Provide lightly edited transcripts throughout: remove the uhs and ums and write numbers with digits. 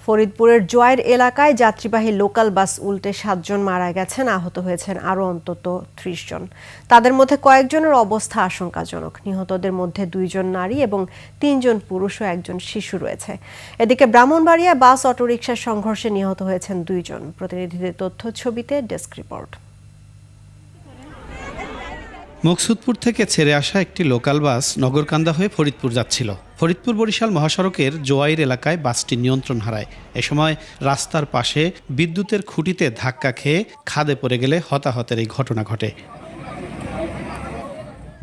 ফরিদপুরের জোয়াইর এলাকায় যাত্রীবাহী লোকাল বাস উল্টে 7 জন মারা গেছেন, আহত হয়েছেন আরও অন্তত 30 জন। তাদের মধ্যে কয়েকজনের অবস্থা আশঙ্কাজনক। নিহতদের মধ্যে 2 জন নারী এবং 3 জন পুরুষ ও 1 জন শিশু রয়েছে। এদিকে ব্রাহ্মণবাড়িয়ায় বাস অটোরিকশার সংঘর্ষে নিহত হয়েছেন 2 জন। প্রতিনিধিদের তথ্য ছবিতে ডেস্ক রিপোর্ট। মকসুদপুর থেকে ছেড়ে আসা একটি লোকাল বাস নগরকান্দা হয়ে ফরিদপুর যাচ্ছিল। ফরিদপুর বরিশাল মহাসড়কের জোয়াইর এলাকায় বাসটি নিয়ন্ত্রণ হারায়। এ সময় রাস্তার পাশে বিদ্যুতের খুঁটিতে ধাক্কা খেয়ে খাদে পড়ে গেলে হতাহতের এই ঘটনা ঘটে।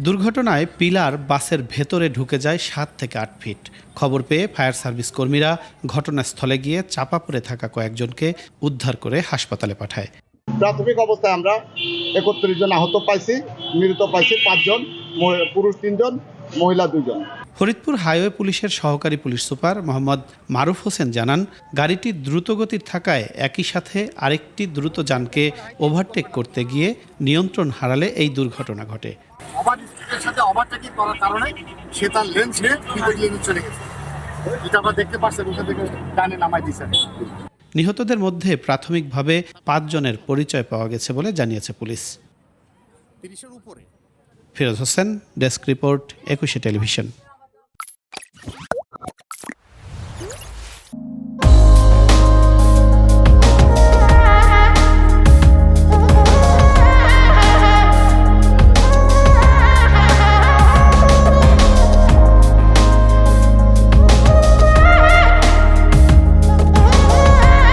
দুর্ঘটনায় পিলার বাসের ভেতরে ঢুকে যায় 7 থেকে 8 ফিট। খবর পেয়ে ফায়ার সার্ভিস কর্মীরা ঘটনাস্থলে গিয়ে চাপা পড়ে থাকা কয়েকজনকে উদ্ধার করে হাসপাতালে পাঠায়। প্রাথমিক অবস্থায় আমরা 31 জন আহত পাইছি, মৃত পাইছি 5 জন, পুরুষ 3 জন, মহিলা 2 জন। ফরিদপুর হাইওয়ে পুলিশের সহকারী পুলিশ সুপার মোহাম্মদ মারুফ হোসেন জানান, গাড়িটি দ্রুতগতির থাকায় একই সাথে আরেকটি দ্রুত যানকে ওভারটেক করতে গিয়ে নিয়ন্ত্রণ হারালে এই দুর্ঘটনা ঘটে। ওভারটেকের সাথে ওভারটেকিং করার কারণে সে তার লেন ছেড়ে বিপরীত লেনে চলে গেছে। এটা আমরা দেখতে পাচ্ছি, ওখান থেকে ডানে নামাই দিয়েছে। নিহতদের মধ্যে প্রাথমিকভাবে 5 জনের পরিচয় পাওয়া গেছে বলে জানিয়েছে police. Firoz Hossain, desk report, 21 television.